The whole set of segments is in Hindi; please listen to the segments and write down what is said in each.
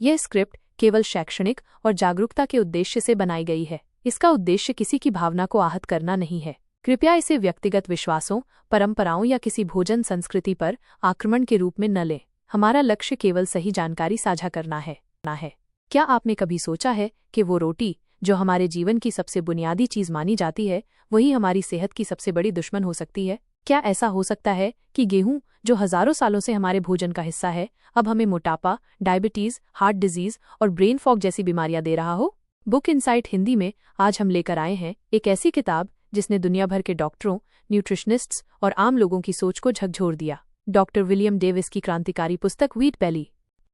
यह स्क्रिप्ट केवल शैक्षणिक और जागरूकता के उद्देश्य से बनाई गई है। इसका उद्देश्य किसी की भावना को आहत करना नहीं है। कृपया इसे व्यक्तिगत विश्वासों, परंपराओं या किसी भोजन संस्कृति पर आक्रमण के रूप में न लें। हमारा लक्ष्य केवल सही जानकारी साझा करना है। क्या आपने कभी सोचा है कि वो रोटी जो हमारे जीवन की सबसे बुनियादी चीज मानी जाती है, वही हमारी सेहत की सबसे बड़ी दुश्मन हो सकती है? क्या ऐसा हो सकता है कि गेहूं, जो हजारों सालों से हमारे भोजन का हिस्सा है, अब हमें मोटापा, डायबिटीज, हार्ट डिजीज और ब्रेन फॉग जैसी बीमारियां दे रहा हो? बुक इनसाइट हिंदी में आज हम लेकर आए हैं एक ऐसी किताब जिसने दुनिया भर के डॉक्टरों, न्यूट्रिशनिस्ट्स और आम लोगों की सोच को झकझोर दिया। डॉक्टर विलियम डेविस की क्रांतिकारी पुस्तक व्हीट बेली।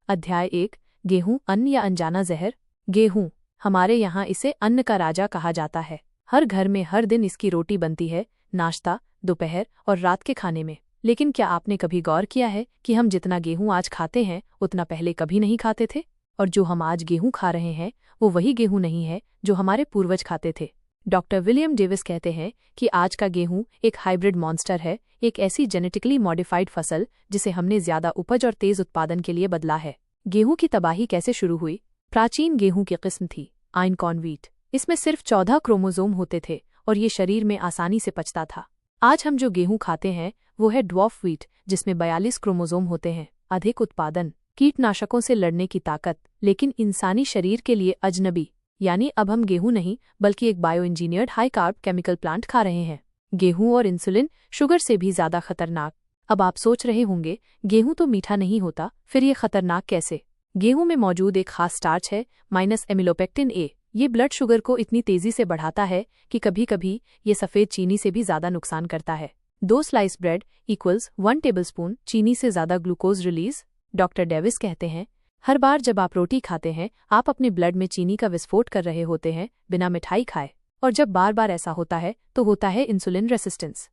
अध्याय 1, गेहूं, अन्न या अनजाना जहर। गेहूं, हमारे यहाँ इसे अन्न का राजा कहा जाता है। हर घर में हर दिन इसकी रोटी बनती है, नाश्ता, दोपहर और रात के खाने में। लेकिन क्या आपने कभी गौर किया है कि हम जितना गेहूं आज खाते हैं उतना पहले कभी नहीं खाते थे? और जो हम आज गेहूं खा रहे हैं वो वही गेहूं नहीं है जो हमारे पूर्वज खाते थे। डॉक्टर विलियम डेविस कहते हैं कि आज का गेहूं एक हाइब्रिड मॉन्स्टर है, एक ऐसी जेनेटिकली मॉडिफाइड फसल जिसे हमने ज्यादा उपज और तेज उत्पादन के लिए बदला है। गेहूं की तबाही कैसे शुरू हुई? प्राचीन गेहूं की किस्म थी आइनकॉर्न व्हीट। इसमें सिर्फ 14 क्रोमोसोम होते थे और ये शरीर में आसानी से पचता था। आज हम जो गेहूं खाते हैं वो है ड्वार्फ व्हीट, जिसमें 42 क्रोमोसोम होते हैं, अधिक उत्पादन, कीटनाशकों से लड़ने की ताकत, लेकिन इंसानी शरीर के लिए अजनबी। यानी अब हम गेहूं नहीं बल्कि एक bio engineered high carb chemical plant खा रहे हैं। गेहूं और इंसुलिन शुगर से भी ज्यादा खतरनाक। अब आप सोच रहे होंगे, गेहूं तो मीठा नहीं होता, फिर ये खतरनाक कैसे? गेहूं में मौजूद एक खास स्टार्च है -एमिलोपेक्टिन ए। ये ब्लड शुगर को इतनी तेजी से बढ़ाता है कि कभी कभी ये सफेद चीनी से भी ज्यादा नुकसान करता है। 2 स्लाइस ब्रेड इक्वल्स 1 टेबलस्पून चीनी से ज्यादा ग्लूकोज रिलीज। डॉक्टर डेविस कहते हैं, हर बार जब आप रोटी खाते हैं आप अपने ब्लड में चीनी का विस्फोट कर रहे होते हैं बिना मिठाई खाए। और जब बार बार ऐसा होता है तो होता है इंसुलिन रेसिस्टेंस।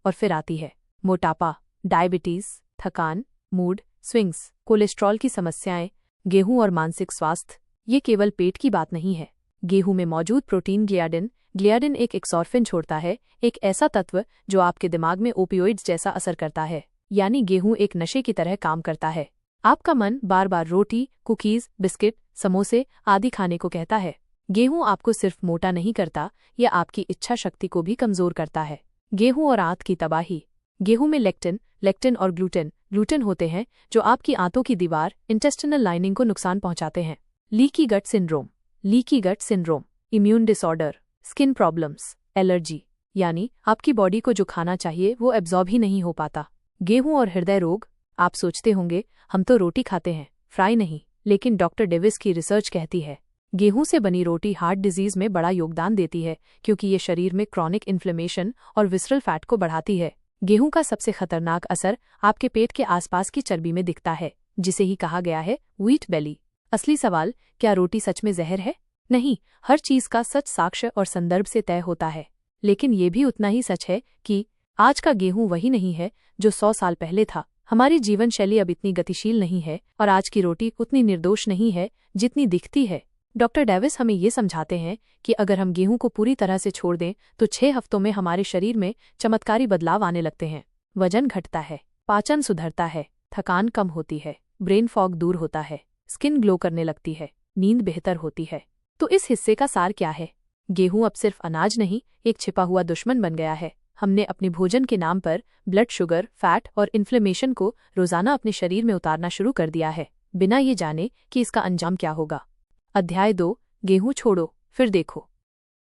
और फिर आती है मोटापा, डायबिटीज, थकान, मूड स्विंग्स, कोलेस्ट्रॉल की समस्याएं। गेहूं और मानसिक स्वास्थ्य, ये केवल पेट की बात नहीं है। गेहूं में मौजूद प्रोटीन ग्लियाडिन एक एक्सॉर्फिन छोड़ता है, एक ऐसा तत्व जो आपके दिमाग में ओपियोइड्स जैसा असर करता है। यानी गेहूं एक नशे की तरह काम करता है। आपका मन बार बार रोटी, कुकीज, बिस्किट, समोसे आदि खाने को कहता है। गेहूं आपको सिर्फ मोटा नहीं करता, यह आपकी इच्छा शक्ति को भी कमजोर करता है। गेहूं और आंत की तबाही। गेहूं में लेक्टिन और ग्लूटेन होते हैं जो आपकी आंतों की दीवार, इंटेस्टिनल लाइनिंग को नुकसान पहुंचाते हैं। Leaky gut syndrome, immune disorder, skin problems, allergy, यानी आपकी बॉडी को जो खाना चाहिए वो एब्जॉर्ब ही नहीं हो पाता। गेहूं और हृदय रोग। आप सोचते होंगे, हम तो रोटी खाते हैं, फ्राई नहीं। लेकिन डॉक्टर डेविस की रिसर्च कहती है, गेहूं से बनी रोटी हार्ट डिजीज में बड़ा योगदान देती है, क्योंकि ये शरीर में क्रॉनिक इन्फ्लेमेशन और विसरल फैट को बढ़ाती है। गेहूं का सबसे खतरनाक असर आपके पेट के आसपास की चर्बी में दिखता है, जिसे ही कहा गया है व्हीट बेली। असली सवाल, क्या रोटी सच में जहर है? नहीं, हर चीज का सच साक्ष्य और संदर्भ से तय होता है। लेकिन ये भी उतना ही सच है कि आज का गेहूं वही नहीं है जो 100 साल पहले था। हमारी जीवन शैली अब इतनी गतिशील नहीं है और आज की रोटी उतनी निर्दोष नहीं है जितनी दिखती है। डॉक्टर डेविस हमें ये समझाते हैं कि अगर हम गेहूं को पूरी तरह से छोड़ दें तो 6 हफ्तों में हमारे शरीर में चमत्कारी बदलाव आने लगते हैं। वजन घटता है, पाचन सुधरता है, थकान कम होती है, ब्रेन फॉग दूर होता है, स्किन ग्लो करने लगती है, नींद बेहतर होती है। तो इस हिस्से का सार क्या है? गेहूं अब सिर्फ अनाज नहीं, एक छिपा हुआ दुश्मन बन गया है। हमने अपने भोजन के नाम पर ब्लड शुगर, फैट और इन्फ्लेमेशन को रोजाना अपने शरीर में उतारना शुरू कर दिया है, बिना ये जाने कि इसका अंजाम क्या होगा। अध्याय 2, गेहूं छोड़ो फिर देखो।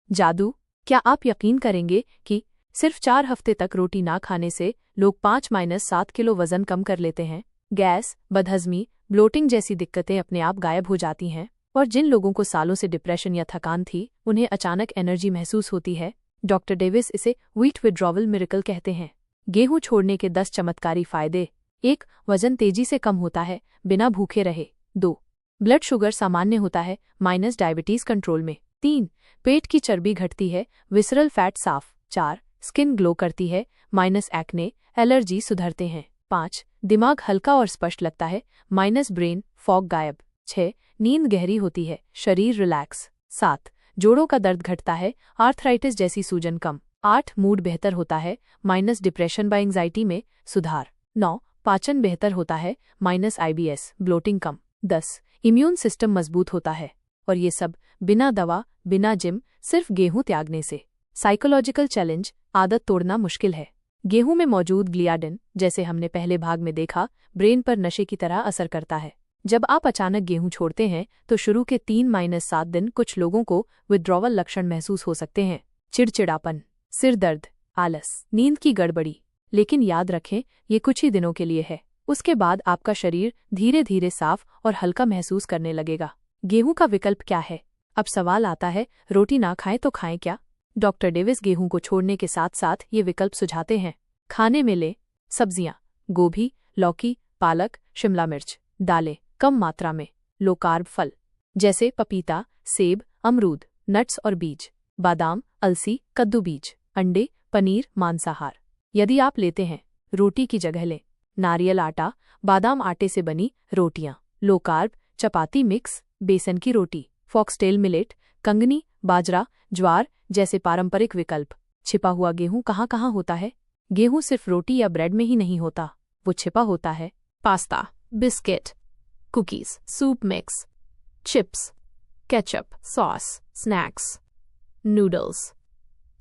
जादू। क्या आप यकीन करेंगे कि सिर्फ 4 हफ्ते तक रोटी ना खाने से लोग 5-7 किलो वजन कम कर लेते हैं? गैस, बदहजमी, ब्लोटिंग जैसी दिक्कतें अपने आप गायब हो जाती हैं। और जिन लोगों को सालों से डिप्रेशन या थकान थी, उन्हें अचानक एनर्जी महसूस होती है। डॉक्टर डेविस इसे व्हीट विड्रॉवल मिरेकल कहते हैं। गेहूं छोड़ने के 10 चमत्कारी फायदे। 1. वजन तेजी से कम होता है, बिना भूखे रहे। 2. ब्लड शुगर सामान्य होता है, -डायबिटीज कंट्रोल में। 3. पेट की चर्बी घटती है, विसरल फैट साफ। 4. स्किन ग्लो करती है, -एक्ने, एलर्जी सुधरते हैं। 5. दिमाग हल्का और स्पष्ट लगता है, -ब्रेन फॉग गायब। 6. नींद गहरी होती है, शरीर रिलैक्स। 7. जोड़ों का दर्द घटता है, आर्थराइटिस जैसी सूजन कम। 8. मूड बेहतर होता है, डिप्रेशन व एंग्जाइटी में सुधार। 9. पाचन बेहतर होता है, -IBS ब्लोटिंग कम। 10. इम्यून सिस्टम मजबूत होता है। और ये सब बिना दवा, बिना जिम, सिर्फ गेहूं त्यागने से। साइकोलॉजिकल चैलेंज, आदत तोड़ना मुश्किल है। गेहूं में मौजूद ग्लियाडिन, जैसे हमने पहले भाग में देखा, ब्रेन पर नशे की तरह असर करता है। जब आप अचानक गेहूं छोड़ते हैं तो शुरू के 3-7 दिन कुछ लोगों को विथड्रॉवल लक्षण महसूस हो सकते हैं। चिड़चिड़ापन, सिर दर्द, आलस, नींद की गड़बड़ी। लेकिन याद रखें, ये कुछ ही दिनों के लिए है। उसके बाद आपका शरीर धीरे धीरे साफ और हल्का महसूस करने लगेगा। गेहूं का विकल्प क्या है? अब सवाल आता है, रोटी ना खाएं तो खाएं क्या? डॉक्टर डेविस गेहूं को छोड़ने के साथ साथ ये विकल्प सुझाते हैं। खाने में ले सब्जियां, गोभी, लौकी, पालक, शिमला मिर्च। दालें कम मात्रा में। लो कार्ब फल जैसे पपीता, सेब, अमरूद। नट्स और बीज, बादाम, अलसी, कद्दू बीज। अंडे, पनीर, मांसाहार। यदि आप लेते हैं, रोटी की जगह लें नारियल आटा, बादाम आटे से बनी रोटियां। लो कार्ब, चपाती मिक्स, बेसन की रोटी। फॉक्सटेल मिलेट, कंगनी, बाजरा, ज्वार जैसे पारंपरिक विकल्प। छिपा हुआ गेहूं कहाँ कहाँ होता है? गेहूं सिर्फ रोटी या ब्रेड में ही नहीं होता, वो छिपा होता है pasta, biscuit, cookies, soup mix, chips, ketchup, sauce, snacks, noodles,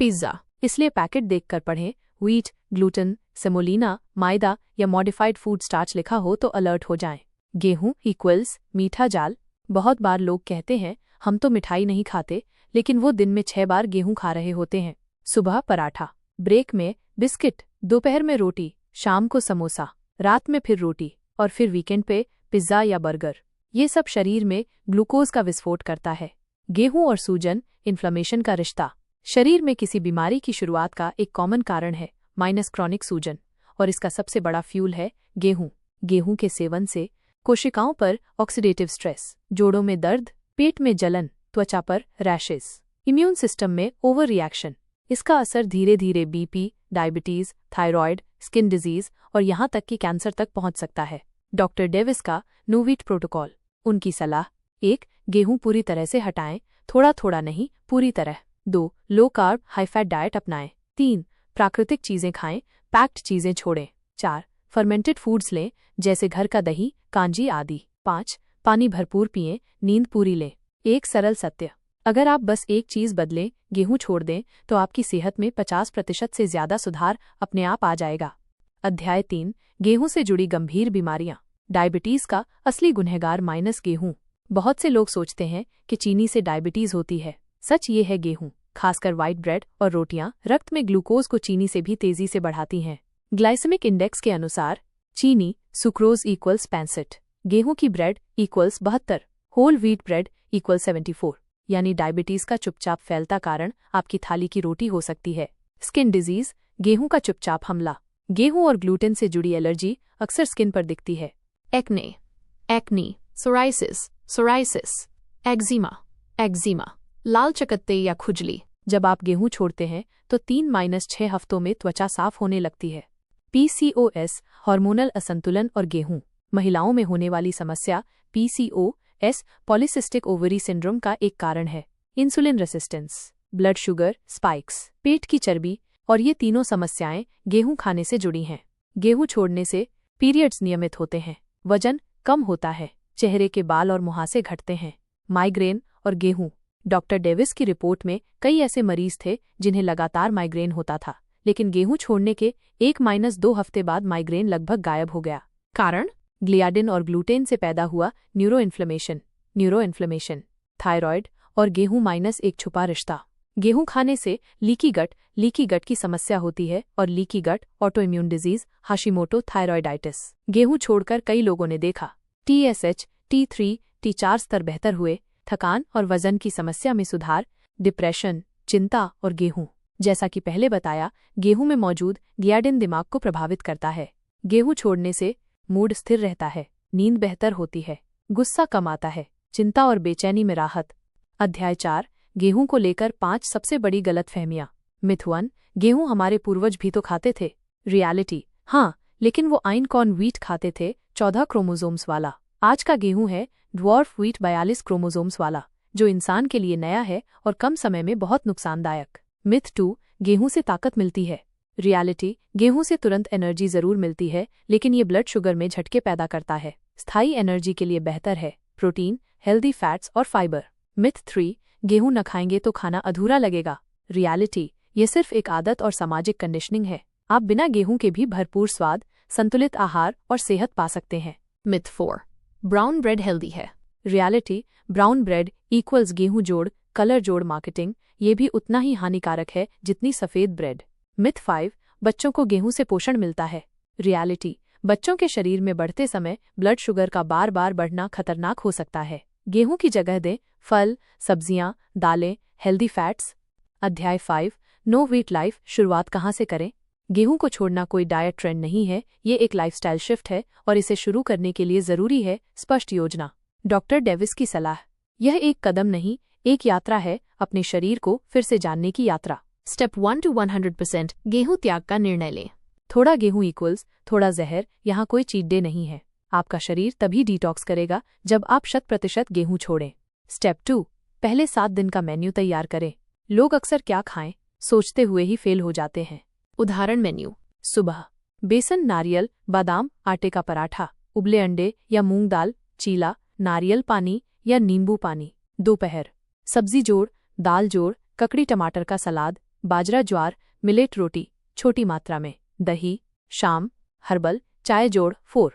pizza. इसलिए पैकेट देखकर पढ़ें। व्हीट, ग्लूटेन, सेमोलिना, मैदा या मॉडिफाइड फूड स्टार्च लिखा हो तो अलर्ट हो जाएं। गेहूं इक्वल्स मीठा जाल। बहुत बार लोग कहते हैं, हम तो मिठाई नहीं खाते, लेकिन वो दिन में 6 बार गेहूं खा रहे होते हैं। सुबह पराठा, ब्रेक में बिस्किट, दोपहर में रोटी, शाम को समोसा, रात में फिर रोटी और फिर वीकेंड पे पिज्जा या बर्गर। ये सब शरीर में ग्लूकोज का विस्फोट करता है। गेहूं और सूजन, इन्फ्लेमेशन का रिश्ता। शरीर में किसी बीमारी की शुरुआत का एक कॉमन कारण है -क्रॉनिक सूजन, और इसका सबसे बड़ा फ्यूल है गेहूं। गेहूं के सेवन से कोशिकाओं पर ऑक्सीडेटिव स्ट्रेस, जोड़ों में दर्द, पेट में जलन, त्वचा पर रैशेस, इम्यून सिस्टम में ओवर रिएक्शन। इसका असर धीरे धीरे BP, diabetes, thyroid, skin disease और यहाँ तक कि कैंसर तक पहुंच सकता है। डॉक्टर डेविस का नोवीट प्रोटोकॉल। उनकी सलाह: 1. गेहूं पूरी तरह से हटाएं, थोड़ा थोड़ा नहीं, पूरी तरह। 2. Low carb high fat diet अपनाएं। 3. प्राकृतिक चीजें खाएं, पैक्ड चीजें छोड़ें। 4. फर्मेंटेड फूड्स लें, जैसे घर का दही, कांजी आदि। 5. पानी भरपूर पिएं, नींद पूरी लें। एक सरल सत्य: अगर आप बस एक चीज बदलें, गेहूं छोड़ दें, तो आपकी सेहत में 50% से ज्यादा सुधार अपने आप आ जाएगा। अध्याय 3: गेहूं से जुड़ी गंभीर बीमारियां। डायबिटीज का असली गुनहगार गेहूं। बहुत से लोग सोचते हैं कि चीनी से डायबिटीज होती है। सच ये है, गेहूं, खासकर व्हाइट ब्रेड और रोटियां, रक्त में ग्लूकोज को चीनी से भी तेजी से बढ़ाती हैं। ग्लाइसेमिक इंडेक्स के अनुसार चीनी सुक्रोज इक्वल्स 65, गेहूं की bread equals 72, whole wheat bread equals 74। यानी डायबिटीज का चुपचाप फैलता कारण आपकी थाली की रोटी हो सकती है। स्किन डिजीज, गेहूं का चुपचाप हमला। गेहूं और ग्लूटेन से जुड़ी एलर्जी अक्सर स्किन पर दिखती है। एक्नी, सोराइसिस, एक्जिमा, लाल चकत्ते या खुजली। जब आप गेहूं छोड़ते हैं तो 3-6 हफ्तों में त्वचा साफ होने लगती है। PCOS, हार्मोनल असंतुलन और गेहूं। महिलाओं में होने वाली समस्या PCOS, पॉलीसिस्टिक ओवरी सिंड्रोम का एक कारण है। Insulin resistance, blood sugar spikes, पेट की चर्बी, और ये तीनों समस्याएं गेहूं खाने से जुड़ी हैं। गेहूं छोड़ने से पीरियड्स नियमित होते हैं, वजन कम होता है, चेहरे के बाल और मुहासे घटते हैं। माइग्रेन और गेहूं। डॉक्टर डेविस की रिपोर्ट में कई ऐसे मरीज थे जिन्हें लगातार माइग्रेन होता था, लेकिन गेहूं छोड़ने के 1-2 हफ्ते बाद माइग्रेन लगभग गायब हो गया। कारण: ग्लियाडिन और ग्लूटेन से पैदा हुआ न्यूरोइन्फ्लेमेशन, थायराइड और गेहूं -1 छुपा रिश्ता। गेहूं खाने से लीकी गट की समस्या होती है, और leaky gut autoimmune disease, Hashimoto thyroiditis. गेहूं छोड़कर कई लोगों ने देखा TSH, T3, T4 स्तर बेहतर हुए, थकान और वजन की समस्या में सुधार, डिप्रेशन, चिंता और गेहूं। जैसा कि पहले बताया, गेहूं में मौजूद ग्लियाडिन दिमाग को प्रभावित करता है। गेहूं छोड़ने से मूड स्थिर रहता है, नींद बेहतर होती है, गुस्सा कम आता है, चिंता और बेचैनी में राहत। अध्याय 4: गेहूं को लेकर 5 सबसे बड़ी गलतफहमियां। मिथ 1: गेहूं हमारे पूर्वज भी तो खाते थे। रियलिटी: हाँ, लेकिन वो आइनकॉर्न व्हीट खाते थे, 14 क्रोमोसोम्स वाला। आज का गेहूं है ड्वार्फ व्हीट 42 क्रोमोसोम्स वाला, जो इंसान के लिए नया है और कम समय में बहुत नुकसानदायक। मिथ 2: गेहूं से ताकत मिलती है। रियलिटी: गेहूं से तुरंत एनर्जी जरूर मिलती है, लेकिन ये ब्लड शुगर में झटके पैदा करता है, स्थायी एनर्जी के लिए बेहतर है। प्रोटीन, हेल्दी फैट्स और फाइबर। मिथ 3, गेहूं न खाएंगे तो खाना अधूरा लगेगा। रियलिटी, ये सिर्फ एक आदत और सामाजिक कंडीशनिंग है। आप बिना गेहूं के भी भरपूर स्वाद, संतुलित आहार और सेहत पा सकते हैं। मिथ 4, ब्राउन ब्रेड हेल्दी है। रियलिटी, ब्राउन ब्रेड इक्वल्स गेहूं जोड़, कलर जोड़ मार्केटिंग, ये भी उतना ही हानिकारक है जितनी सफ़ेद ब्रेड। मिथ 5, बच्चों को गेहूं से पोषण मिलता है। रियलिटी, बच्चों के शरीर में बढ़ते समय ब्लड शुगर का बार बार बढ़ना खतरनाक हो सकता है। गेहूं की जगह दें फल, सब्जियां, दालें, हेल्दी फैट्स। अध्याय 5, नो व्हीट लाइफ, शुरुआत कहाँ से करें? गेहूं को छोड़ना कोई डाइट ट्रेंड नहीं है, ये एक लाइफस्टाइल शिफ्ट है और इसे शुरू करने के लिए जरूरी है स्पष्ट योजना। डॉक्टर डेविस की सलाह, यह एक कदम नहीं, एक यात्रा है, अपने शरीर को फिर से जानने की यात्रा। स्टेप 1 to 100%, गेहूं त्याग का निर्णय लें। थोड़ा गेहूं इक्वल्स थोड़ा जहर, यहाँ कोई चीट डे नहीं है। आपका शरीर तभी डिटॉक्स करेगा जब आप 100% गेहूं छोड़ें। स्टेप 2, पहले 7 दिन का मेन्यू तैयार करें। लोग अक्सर क्या खाएं सोचते हुए ही फेल हो जाते हैं। उदाहरण मेन्यू: सुबह बेसन, नारियल, बादाम, आटे का पराठा, उबले अंडे या मूंग दाल, चीला, नारियल पानी या नींबू पानी। दोपहर सब्जी जोड़, दाल जोड़, ककड़ी टमाटर का सलाद, बाजरा ज्वार, मिलेट रोटी छोटी मात्रा में, दही। शाम हर्बल चाय जोड़ 4,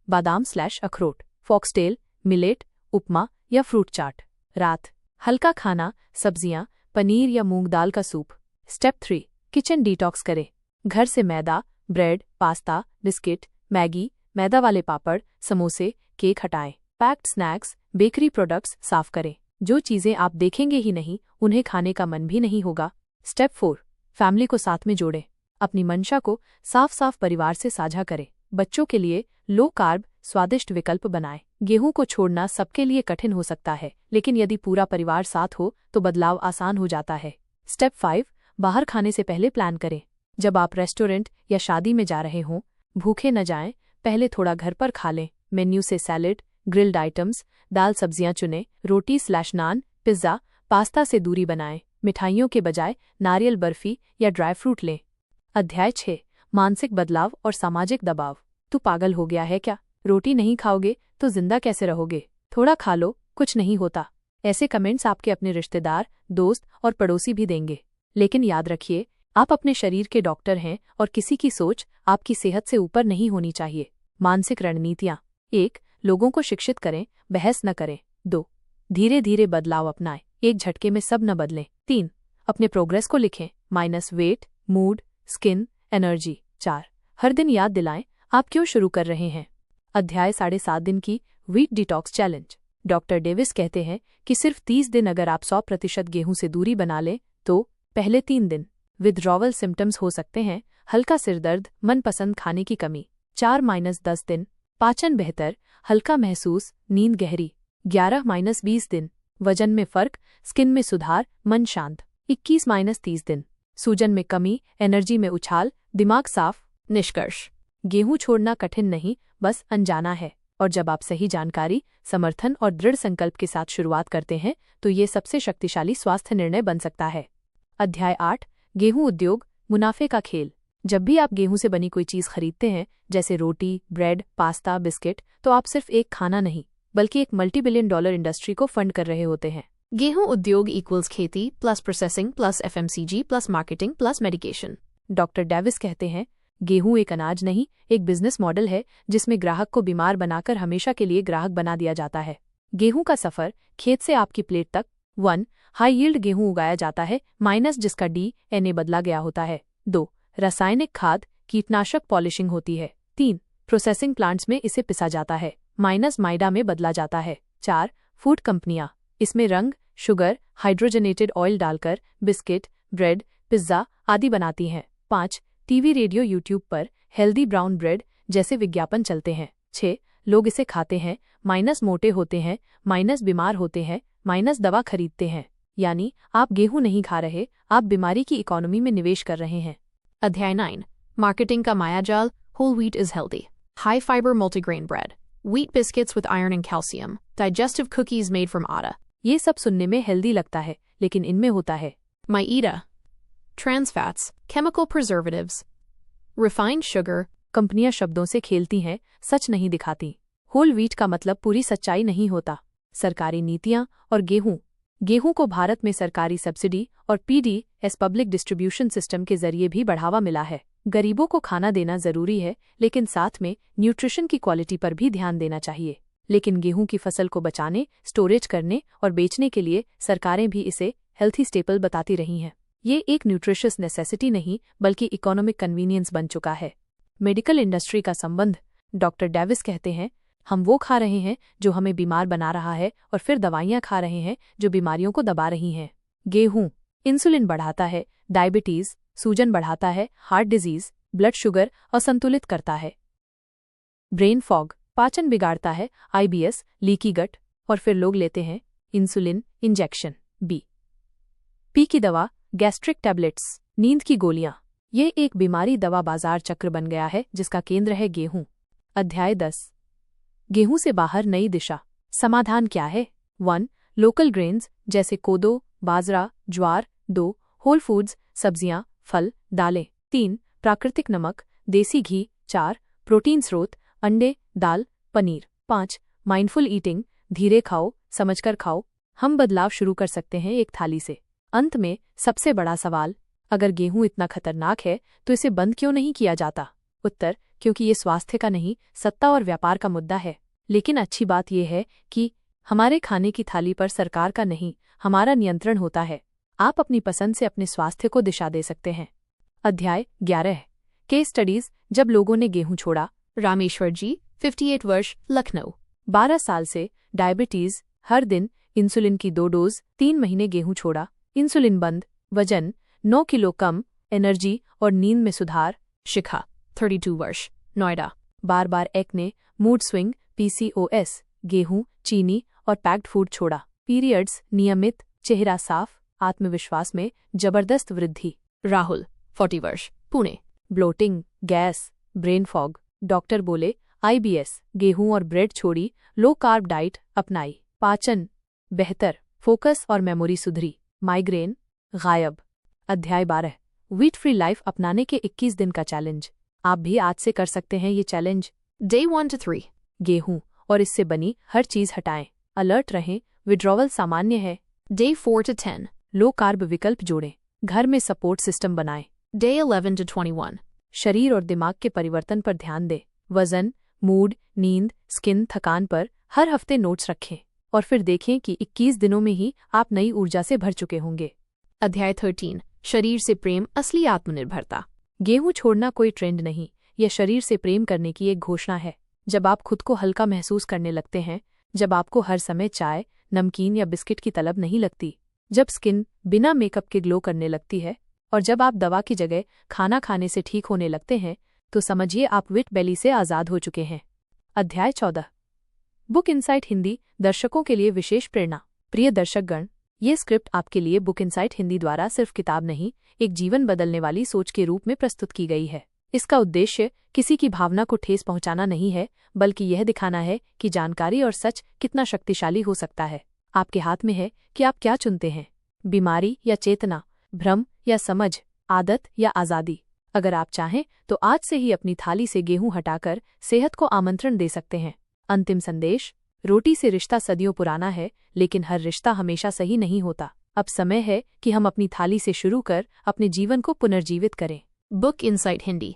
बादाम/अखरोट, फॉक्सटेल, मिलेट, उपमा या फ्रूट चाट। रात हल्का खाना, सब्जियां, पनीर या मूंग दाल का सूप। स्टेप 3, किचन डिटॉक्स करें। घर से मैदा, ब्रेड, पास्ता, बिस्किट, मैगी, मैदा वाले पापड़, समोसे, केक हटाएं। पैक्ड स्नैक्स, बेकरी प्रोडक्ट्स साफ करें। जो चीज़ें आप देखेंगे ही नहीं, उन्हें खाने का मन भी नहीं होगा। स्टेप 4, फैमिली को साथ में जोड़ें। अपनी मंशा को साफ साफ परिवार से साझा करें। बच्चों के लिए लो कार्ब स्वादिष्ट विकल्प बनाएं। गेहूं को छोड़ना सबके लिए कठिन हो सकता है, लेकिन यदि पूरा परिवार साथ हो तो बदलाव आसान हो जाता है। स्टेप 5, बाहर खाने से पहले प्लान करें। जब आप रेस्टोरेंट या शादी में जा रहे हों, भूखे न जाएं, पहले थोड़ा घर पर खा लें। मेन्यू से सैलेड, ग्रिल्ड आइटम्स, दाल सब्जियां चुनें। रोटी/नान, पिज्ज़ा, पास्ता से दूरी बनाएं। मिठाइयों के बजाय नारियल बर्फी या ड्राई फ्रूट लें। अध्याय 6, मानसिक बदलाव और सामाजिक दबाव। तू पागल हो गया है क्या? रोटी नहीं खाओगे तो जिंदा कैसे रहोगे? थोड़ा खा लो, कुछ नहीं होता। ऐसे कमेंट्स आपके अपने रिश्तेदार, दोस्त और पड़ोसी भी देंगे। लेकिन याद रखिए, आप अपने शरीर के डॉक्टर हैं और किसी की सोच आपकी सेहत से ऊपर नहीं होनी चाहिए। मानसिक रणनीतियाँ: 1, लोगों को शिक्षित करें, बहस न करें। 2, धीरे धीरे बदलाव अपनाएं, एक झटके में सब न बदलें। 3, अपने प्रोग्रेस को लिखें, minus weight, mood, skin, energy. 4, हर दिन याद दिलाएं आप क्यों शुरू कर रहे हैं। अध्याय 7.5 दिन की wheat detox challenge. Doctor Davis कहते हैं कि सिर्फ 30 दिन अगर आप 100% गेहूं से दूरी बना लें तो पहले 3 दिन विथड्रॉवल सिम्टम्स हो सकते हैं: हल्का सिरदर्द, मनपसंद खाने की कमी। 4-10 दिन पाचन बेहतर, हल्का महसूस, नींद गहरी। 11-20 दिन वजन में फर्क, स्किन में सुधार, मन शांत। 21-30 दिन सूजन में कमी, एनर्जी में उछाल, दिमाग साफ। निष्कर्ष: गेहूं छोड़ना कठिन नहीं, बस अनजाना है। और जब आप सही जानकारी, समर्थन और दृढ़ संकल्प के साथ शुरुआत करते हैं तो ये सबसे शक्तिशाली स्वास्थ्य निर्णय बन सकता है। अध्याय 8, गेहूं उद्योग, मुनाफे का खेल। जब भी आप गेहूं से बनी कोई चीज खरीदते हैं, जैसे रोटी, ब्रेड, पास्ता, बिस्किट, तो आप सिर्फ एक खाना नहीं बल्कि एक $multi-billion इंडस्ट्री को फंड कर रहे होते हैं। गेहूं उद्योग इक्वल्स खेती plus processing plus FMCG plus marketing plus medication. Doctor Davis कहते हैं, गेहूं एक अनाज नहीं, एक बिजनेस मॉडल है जिसमें ग्राहक को बीमार बनाकर हमेशा के लिए ग्राहक बना दिया जाता है। गेहूं का सफर खेत से आपकी प्लेट तक। 1, हाई यील्ड गेहूं उगाया जाता है, माइनस जिसका DNA बदला गया होता है। 2, रासायनिक खाद, कीटनाशक पॉलिशिंग होती है। 3, प्रोसेसिंग प्लांट्स में इसे पिसा जाता है, माइनस मैदा में बदला जाता है। 4, फूड कंपनियां, इसमें रंग, शुगर, हाइड्रोजनेटेड ऑयल डालकर बिस्किट, ब्रेड, पिज्जा आदि बनाती हैं। 5, टीवी, रेडियो, यूट्यूब पर हेल्दी ब्राउन ब्रेड जैसे विज्ञापन चलते हैं। 6, लोग इसे खाते हैं, माइनस मोटे होते हैं, माइनस बीमार होते हैं, माइनस दवा खरीदते हैं। यानी आप गेहूं नहीं खा रहे, आप बीमारी की इकोनॉमी में निवेश कर रहे हैं। अध्याय 9, मार्केटिंग का मायाजाल। Whole wheat is healthy, high fibre multigrain bread, wheat biscuits with iron and calcium, digestive cookies made from atta. ये सब सुनने में हेल्दी लगता है, लेकिन इनमें होता है मैदा, trans fats, chemical preservatives, refined sugar. कंपनियां शब्दों से खेलती हैं, सच नहीं दिखाती। होल व्हीट का मतलब पूरी सच्चाई नहीं होता। सरकारी नीतियां और गेहूं को भारत में सरकारी सब्सिडी और पीडीएस पब्लिक डिस्ट्रीब्यूशन सिस्टम के जरिए भी बढ़ावा मिला है। गरीबों को खाना देना जरूरी है, लेकिन साथ में न्यूट्रिशन की क्वालिटी पर भी ध्यान देना चाहिए। लेकिन गेहूं की फसल को बचाने, स्टोरेज करने और बेचने के लिए सरकारें भी इसे हेल्थी स्टेपल बताती रही हैं। ये एक न्यूट्रिशियस नेसेसिटी नहीं बल्कि इकोनॉमिक कन्वीनियंस बन चुका है। मेडिकल इंडस्ट्री का संबंध। डॉक्टर डेविस कहते हैं, हम वो खा रहे हैं जो हमें बीमार बना रहा है और फिर दवाइयां खा रहे हैं जो बीमारियों को दबा रही हैं। गेहूं इंसुलिन बढ़ाता है, डायबिटीज, सूजन बढ़ाता है, हार्ट डिजीज, ब्लड शुगर असंतुलित करता है। ब्रेन फॉग पाचन बिगाड़ता है, आईबीएस, लीकी गट, और फिर लोग लेते हैं इंसुलिन इंजेक्शन। पी की दवा, गैस्ट्रिक टैबलेट्स, नींद की गोलियां। ये एक बीमारी दवा बाजार चक्र बन गया है जिसका केंद्र है गेहूं। अध्याय 10। गेहूं से बाहर नई दिशा। समाधान क्या है? 1. लोकल ग्रेन्स जैसे कोदो, बाजरा, ज्वार। 2. होल फूड्स, सब्जियां, फल, दालें। 3. प्राकृतिक नमक, देसी घी। 4. प्रोटीन स्रोत, अंडे, दाल, पनीर। 5. माइंडफुल ईटिंग, धीरे खाओ, समझकर खाओ। हम बदलाव शुरू कर सकते हैं एक थाली से। अंत में सबसे बड़ा सवाल, अगर गेहूं इतना खतरनाक है तो इसे बंद क्यों नहीं किया जाता? उत्तर, क्योंकि ये स्वास्थ्य का नहीं, सत्ता और व्यापार का मुद्दा है। लेकिन अच्छी बात यह है कि हमारे खाने की थाली पर सरकार का नहीं, हमारा नियंत्रण होता है। आप अपनी पसंद से अपने स्वास्थ्य को दिशा दे सकते हैं। अध्याय 11। Case studies. जब लोगों ने गेहूं छोड़ा। रामेश्वर जी, 58 वर्ष, लखनऊ। 12 साल से डायबिटीज, हर दिन इंसुलिन की 2 डोज, 3 महीने गेहूं छोड़ा, इंसुलिन बंद, वजन 9 किलो कम, एनर्जी और नींद में सुधार। शिखा, 32 वर्ष, नोएडा। बार बार एक्ने, मूड स्विंग, पीसीओएस, गेहूं, चीनी और पैक्ड फूड छोड़ा। पीरियड्स नियमित, चेहरा साफ, आत्मविश्वास में जबरदस्त वृद्धि। राहुल, 40 वर्ष, Pune. Bloating, gas, brain fog. Doctor बोले आईबीएस, गेहूं और ब्रेड छोड़ी, लो कार्ब डाइट अपनाई। पाचन बेहतर, फोकस और मेमोरी सुधरी। माइग्रेन गायब। अध्याय 12। व्हीट फ्री लाइफ अपनाने के 21 दिन का चैलेंज। आप भी आज से कर सकते हैं ये चैलेंज। Day 1 to 3। गेहूं और इससे बनी हर चीज हटाएं। अलर्ट रहें, विड्रॉवल सामान्य है। Day 4 to 10। लो कार्ब विकल्प जोड़ें। घर में सपोर्ट सिस्टम बनाएं। Day 11 to 21। शरीर और दिमाग के परिवर्तन पर ध्यान दें। वजन, मूड, नींद, स्किन, थकान पर हर हफ्ते नोट्स रखें और फिर देखें कि 21 दिनों में ही आप नई ऊर्जा से भर चुके होंगे। अध्याय 13। शरीर से प्रेम, असली आत्मनिर्भरता। गेहूं छोड़ना कोई ट्रेंड नहीं, यह शरीर से प्रेम करने की एक घोषणा है। जब आप खुद को हल्का महसूस करने लगते हैं, जब आपको हर समय चाय, नमकीन या बिस्किट की तलब नहीं लगती, जब स्किन बिना मेकअप के ग्लो करने लगती है और जब आप दवा की जगह खाना खाने से ठीक होने लगते हैं, तो समझिए आप विट बेली से आज़ाद हो चुके हैं। अध्याय 14। बुक इनसाइट हिंदी दर्शकों के लिए विशेष प्रेरणा। प्रिय दर्शकगण, ये स्क्रिप्ट आपके लिए बुक इनसाइट हिंदी द्वारा सिर्फ किताब नहीं, एक जीवन बदलने वाली सोच के रूप में प्रस्तुत की गई है। इसका उद्देश्य किसी की भावना को ठेस पहुंचाना नहीं है, बल्कि यह दिखाना है कि जानकारी और सच कितना शक्तिशाली हो सकता है। आपके हाथ में है कि आप क्या चुनते हैं, बीमारी या चेतना, भ्रम या समझ, आदत या आज़ादी। अगर आप चाहें तो आज से ही अपनी थाली से गेहूं हटाकर सेहत को आमंत्रण दे सकते हैं। अंतिम संदेश, रोटी से रिश्ता सदियों पुराना है, लेकिन हर रिश्ता हमेशा सही नहीं होता। अब समय है कि हम अपनी थाली से शुरू कर अपने जीवन को पुनर्जीवित करें। Book insight Hindi.